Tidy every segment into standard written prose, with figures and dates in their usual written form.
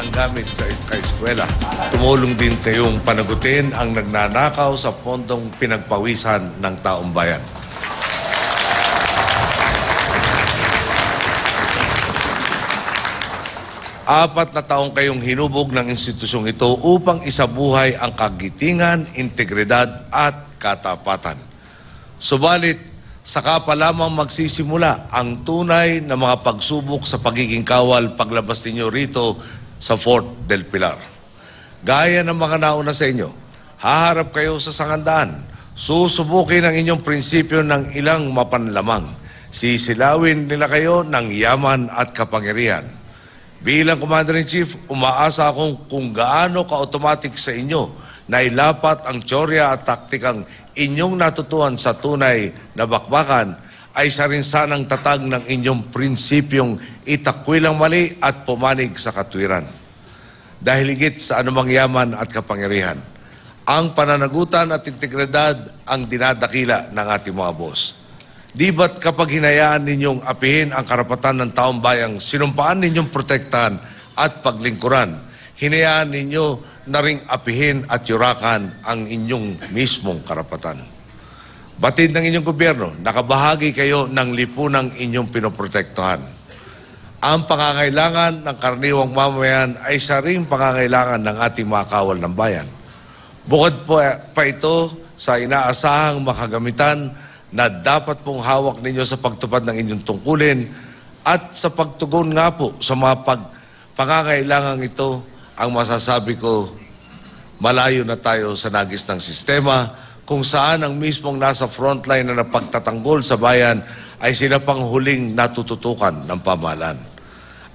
ng gamit sa kaeskwela. Tumulong din kayong panagutin ang nagnanakaw sa pondong pinagpawisan ng taong bayan. Apat na taong kayong hinubog ng institusyong ito upang isabuhay ang kagitingan, integridad at katapatan. Subalit, saka pa lamang magsisimula ang tunay na mga pagsubok sa pagiging kawal paglabas ninyo rito sa Fort del Pilar. Gaya ng mga nauna sa inyo, haharap kayo sa sangandaan, susubukin ang inyong prinsipyo ng ilang mapanlamang, sisilawin nila kayo ng yaman at kapangyarihan. Bilang Commander-in-Chief, umaasa akong kung gaano ka-automatic sa inyo na ilapat ang teorya at taktikang inyong natutuhan sa tunay na bakbakan ay sarinsanang tatag ng inyong prinsipyong itakwilang mali at pumanig sa katwiran. Dahil higit sa anumang yaman at kapangyarihan, ang pananagutan at integridad ang dinadakila ng ating mga boss. Di ba't kapag hinayaan ninyong apihin ang karapatan ng taong bayang sinumpaan ninyong protektahan at paglingkuran, hinayaan ninyo na ring apihin at yurakan ang inyong mismong karapatan. Batid ng inyong gobyerno, nakabahagi kayo ng lipunang inyong pinoprotektahan. Ang pangangailangan ng karaniwang mamamayan ay saring pangangailangan ng ating mga kawal ng bayan. Bukod pa ito sa inaasahang makagamitan na dapat pong hawak ninyo sa pagtupad ng inyong tungkulin at sa pagtugon nga po sa mga pangangailangang ito, ang masasabi ko, malayo na tayo sa nagis ng sistema kung saan ang mismong nasa frontline na napagtatanggol sa bayan ay sila pang huling natututukan ng pamahalaan.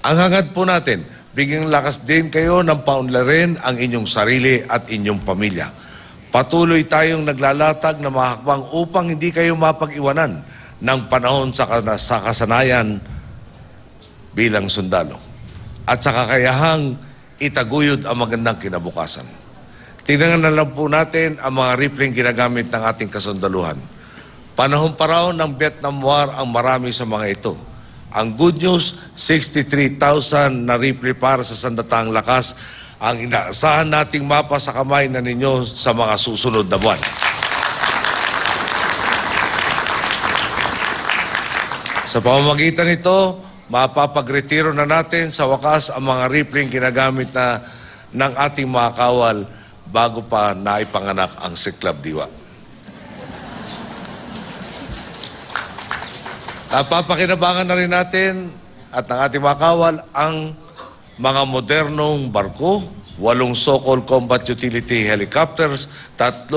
Ang hangad po natin, bigyan lakas din kayo ng paunlarin ang inyong sarili at inyong pamilya. Patuloy tayong naglalatag na mga hakbang upang hindi kayo mapag-iwanan ng panahon sa kasanayan bilang sundalo at sa kakayahang itaguyod ang magandang kinabukasan. Tingnan na lang po natin ang mga rifling ginagamit ng ating kasundaluhan. Panahon pa raw ng Vietnam War ang marami sa mga ito. Ang good news, 63,000 na rifle para sa sandatahang lakas ang inaasahan nating mapa sa kamay na ninyo sa mga susunod na buwan. Sa pamamagitan nito, mapapagretiro na natin sa wakas ang mga rifling ginagamit na ng ating mga kawal bago pa naipanganak ang Siklab Diwa. Papakinabangan na rin natin at ng ating mga kawal ang mga modernong barko, 8 Sokol Combat Utility Helicopters, 3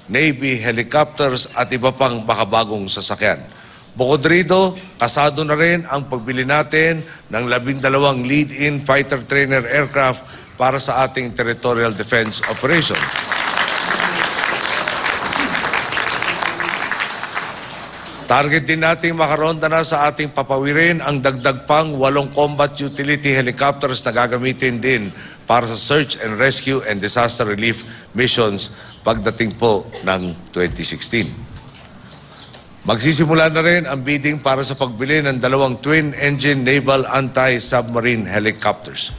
Navy Helicopters at iba pang makabagong sasakyan. Bukod rito, kasado na rin ang pagbili natin ng 12 lead-in fighter trainer aircraft para sa ating territorial defense operation. Target din nating makaronda na sa ating papawirin ang dagdag pang 8 combat utility helicopters na gagamitin din para sa search and rescue and disaster relief missions pagdating po ng 2016. Magsisimula na rin ang bidding para sa pagbili ng 2 twin-engine naval anti-submarine helicopters.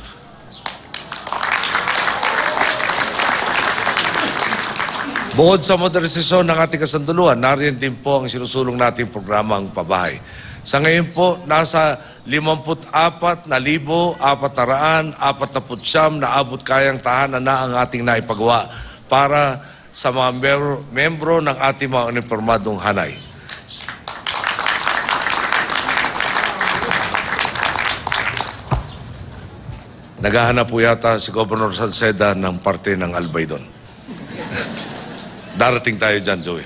Bukod sa modernisasyon ng ating kasanduluhan, nariyan din po ang sinusulong nating programang Pabahay. Sa ngayon po, nasa 54,449 na abot kayang tahanan na ang ating naipagawa para sa mga membro ng ating mga uniformadong hanay. Naghahanap po yata si Governor Salceda ng parte ng Albay doon. Darating tayo dyan, Joey.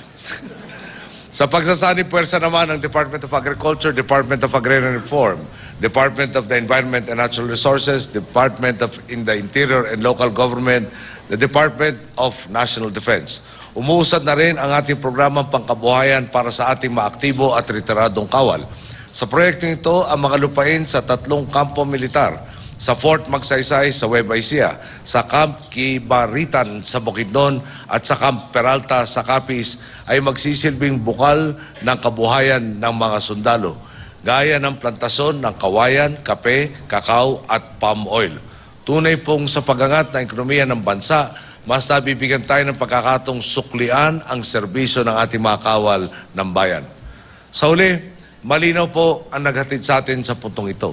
Sa pagsasanib puwersa naman ng Department of Agriculture, Department of Agrarian Reform, Department of the Environment and Natural Resources, Department of the Interior and Local Government, the Department of National Defense. Umuusad na rin ang ating programang pangkabuhayan para sa ating maaktibo at retiradong kawal. Sa proyektong ito, ang mga lupain sa 3 kampo militar, sa Fort Magsaysay sa Nueva Ecija, sa Camp Kibaritan sa Bukidnon at sa Camp Peralta sa Capiz ay magsisilbing bukal ng kabuhayan ng mga sundalo, gaya ng plantasyon ng kawayan, kape, kakao at palm oil. Tunay pong sa pagangat ng ekonomiya ng bansa, mas nabibigyan tayo ng pagkakataong suklian ang serbisyo ng ating mga kawal ng bayan. Sa huli, malinaw po ang naghatid sa atin sa puntong ito.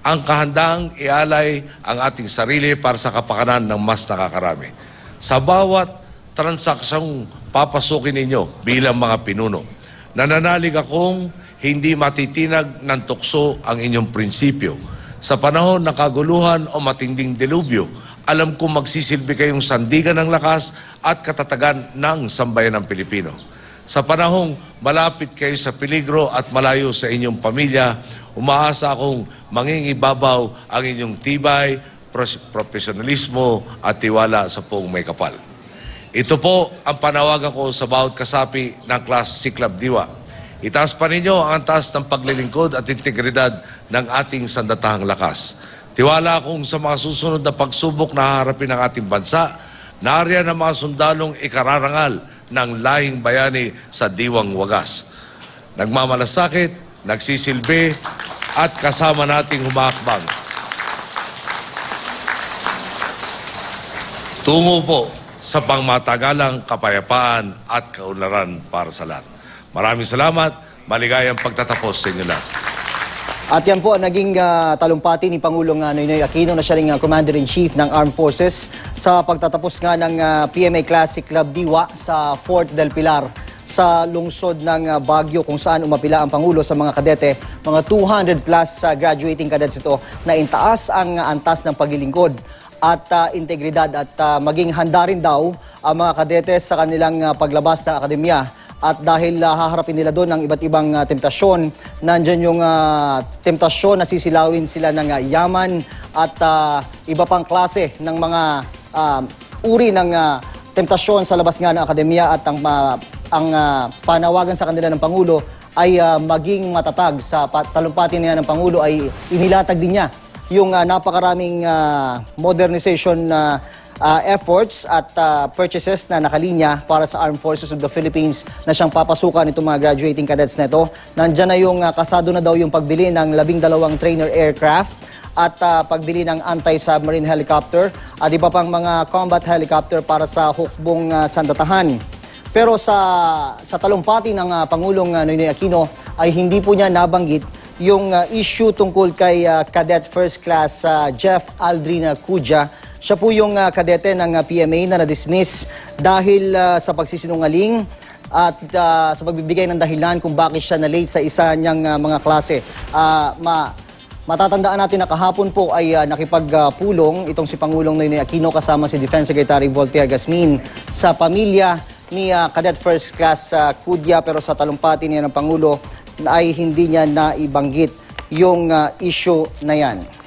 Ang kahandaang ialay ang ating sarili para sa kapakanan ng mas nakakarami. Sa bawat transaksyong papasukin ninyo bilang mga pinuno, nananalig akong hindi matitinag ng tukso ang inyong prinsipyo. Sa panahon ng kaguluhan o matinding delubyo, alam kong magsisilbi kayong sandigan ng lakas at katatagan ng sambayan ng Pilipino. Sa panahong malapit kayo sa peligro at malayo sa inyong pamilya, umaasa akong mangingibabaw ang inyong tibay, profesionalismo at tiwala sa poong may kapal. Ito po ang panawagan ko sa bawat kasapi ng Class C Club Diwa. Itaas pa ninyo ang antas ng paglilingkod at integridad ng ating sandatahang lakas. Tiwala akong sa mga susunod na pagsubok na haharapin ng ating bansa, nariyan ang mga sundalong ikararangal ng lahing bayani sa diwang wagas. Nagmamalasakit, nagsisilbi, at kasama nating humakbang. Tungo po sa pangmatagalang kapayapaan at kaunlaran para sa lahat. Maraming salamat. Maligayang pagtatapos sa inyo lahat. At yan po ang naging talumpati ni Pangulong Noynoy Aquino na siya ring Commander-in-Chief ng Armed Forces sa pagtatapos nga ng PMA Classic Club Diwa sa Fort del Pilar sa lungsod ng Baguio, kung saan umapila ang Pangulo sa mga kadete. Mga 200 plus graduating cadets ito na intaas ang antas ng paglilingkod at integridad at maging handa rin daw ang mga kadete sa kanilang paglabas ng akademya. At dahil haharapin nila doon ng iba't ibang temptasyon, nandyan yung temptasyon na sisilawin sila ng yaman at iba pang klase ng mga uri ng temptasyon sa labas nga ng akademya, at ang panawagan sa kanila ng Pangulo ay maging matatag. Sa talumpati niya ng Pangulo ay inilatag din niya yung napakaraming modernization efforts at purchases na nakalinya para sa Armed Forces of the Philippines na siyang papasukan itong mga graduating cadets na ito. Nandyan na yung kasado na daw yung pagbili ng 12 trainer aircraft at pagbili ng anti-submarine helicopter at iba pang mga combat helicopter para sa hukbong sandatahan. Pero sa talumpati ng Pangulong Noynoy Aquino ay hindi po niya nabanggit yung issue tungkol kay Cadet First Class Jeff Aldrin Cudja. Siya po yung kadete ng PMA na na-dismiss dahil sa pagsisinungaling at sa pagbibigay ng dahilan kung bakit siya na-late sa isa niyang mga klase. Matatandaan natin na kahapon po ay nakipagpulong itong si Pangulong Noynoy Aquino kasama si Defense Secretary Voltaire Gasmin sa pamilya ni Cadet First Class Cudja, pero sa talumpati niya ng Pangulo ay hindi niya naibanggit yung issue na yan.